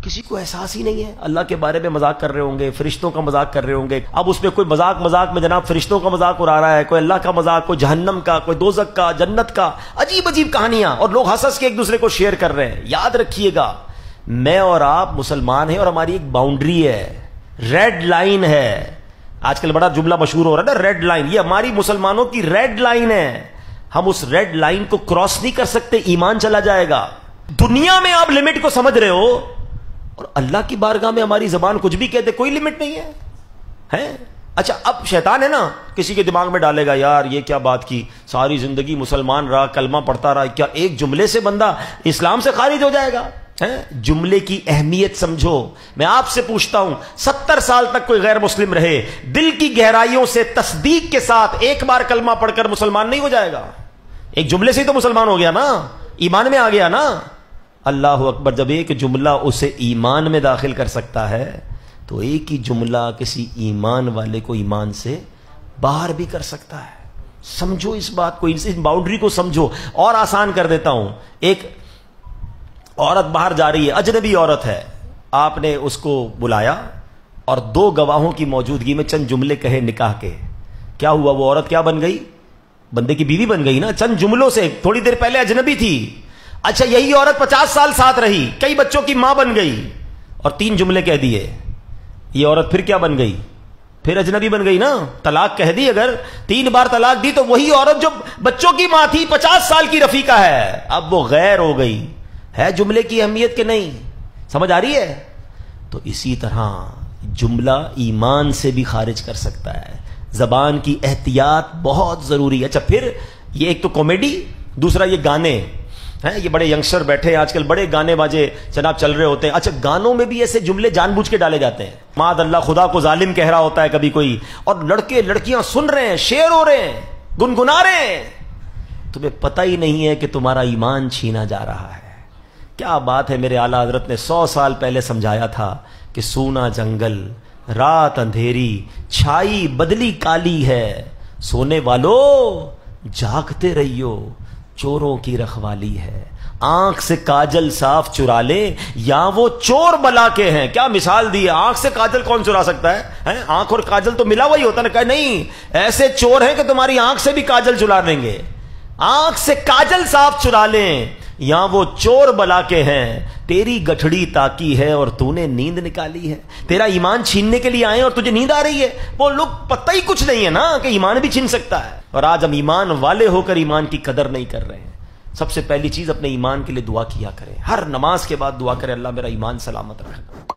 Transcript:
کسی کو احساس ہی نہیں ہے. اللہ کے بارے میں مذاق کر رہے ہوں گے, فرشتوں کا مذاق کر رہے ہوں گے. اب اس میں کوئی مذاق میں جناب فرشتوں کا مذاق اڑا رہا ہے, کوئی اللہ کا مذاق, کوئی جہنم کا, کوئی دوزخ کا, جنت کا, عجیب عجیب کہانیاں, اور لوگ ہنس کے ایک دوسرے کو شیئر کر رہے ہیں. یاد رکھیے گا, میں اور آپ مسلمان ہیں اور ہماری ایک باؤنڈری ہے, ریڈ لائن ہے. آج کل بڑا جملہ مشہور ہو رہا ہے نا, ریڈ لائن. یہ ہماری مسلمانوں کی ریڈ لائن ہے. ہم اس ریڈ لائن کو کراس نہیں کر سکتے, ایمان چلا جائے گا. دنیا میں آپ لمٹ کو سمجھ رہے ہو, اور اللہ کی بارگاہ میں ہماری زبان کچھ بھی کہتے, کوئی لمٹ نہیں ہے. اچھا, اب شیطان ہے نا, کسی کے دماغ میں ڈالے گا, یار یہ کیا بات کی, ساری زندگی مسلمان رہا, کلمہ پڑھتا رہا, کیا ایک جملے سے بندہ اسلام سے خارج ہو جائے گا؟ جملے کی اہمیت سمجھو. میں آپ سے پوچھتا ہوں, 70 سال تک کوئی غیر مسلم رہے, دل کی گہرائیوں سے تصدیق کے ساتھ ایک بار کلمہ پڑھ کر مسلمان نہیں ہو جائے گا؟ ایک جملے سے ہی تو مسلمان ہو گیا نا, ایمان میں آ گیا نا. اللہ اکبر. جب ایک جملہ اسے ایمان میں داخل کر سکتا ہے, تو ایک ہی جملہ کسی ایمان والے کو ایمان سے باہر بھی کر سکتا ہے. سمجھو اس بات کو, اس باؤنڈری کو سمجھو. اور آسان کر دیتا ہوں, ایک عورت باہر جا رہی ہے, اجنبی عورت ہے, آپ نے اس کو بلایا اور 2 گواہوں کی موجودگی میں چند جملے کہے نکاح کے. کیا ہوا, وہ عورت کیا بن گئی؟ بندے کی بیوی بن گئی نا, چند جملوں سے. تھوڑی دیر پہلے اجنبی تھی. اچھا, یہی عورت 50 سال ساتھ رہی, کئی بچوں کی ماں بن گئی, اور 3 جملے کہہ دیے, یہ عورت پھر کیا بن گئی؟ پھر اجنبی بن گئی نا. طلاق کہہ دی, اگر 3 بار طلاق دی تو وہی عورت جو بچوں کی ماں تھی 50 سال کی رفیقہ ہے, اب وہ غیر ہو گئی. ہے جملے کی اہمیت کہ نہیں؟ سمجھ آ رہی ہے؟ تو اسی طرح جملہ ایمان سے بھی خارج کر سکتا ہے. زبان کی احتیاط بہت ضروری ہے. اچھا, پھر یہ ایک تو کامیڈی, دوسرا یہ گانے ہیں. یہ بڑے ینگسٹر بیٹھے ہیں آج کل, بڑے گانے باجے جناب چل رہے ہوتے ہیں. اچھا, گانوں میں بھی ایسے جملے جان بوجھ کے ڈالے جاتے ہیں. معاذ اللہ, خدا کو ظالم کہہ رہا ہوتا ہے کبھی کوئی, اور لڑکے لڑکیاں سن رہے ہیں, شعر ہو رہے ہیں, گنگنا رہے ہیں. تمہیں پتہ ہی نہیں ہے کہ تمہارا ایمان چھینا جا رہا ہے. کیا بات ہے, میرے اعلیٰ حضرت نے 100 سال پہلے سمجھایا تھا کہ سونا جنگل, رات اندھیری, چھائی بدلی کالی ہے, سونے والو جاگتے رہیو, چوروں کی رکھوالی ہے. آنکھ سے کاجل صاف چرا لے, یا وہ چور بلا کے ہیں. کیا مثال دی ہے, آنکھ سے کاجل کون چرا سکتا ہے؟ آنکھ اور کاجل تو ملا ہوا ہی ہوتا ہے. کہ نہیں, ایسے چور ہیں کہ تمہاری آنکھ سے بھی کاجل چرا دیں گے. آنکھ سے کاجل صاف چرا لیں, یا وہ چور بلا کے ہیں. تیری گٹھڑی تاکی ہے اور تو نے نیند نکالی ہے. تیرا ایمان چھیننے کے لیے آئے اور تجھے نیند آ رہی ہے. وہ لوگ پتہ ہی کچھ نہیں ہے نا کہ ایمان بھی چھین سکتا ہے. اور آج ہم ایمان والے ہو کر ایمان کی قدر نہیں کر رہے ہیں. سب سے پہلی چیز, اپنے ایمان کے لیے دعا کیا کریں. ہر نماز کے بعد دعا کریں, اللہ میرا ایمان سلامت رکھنا.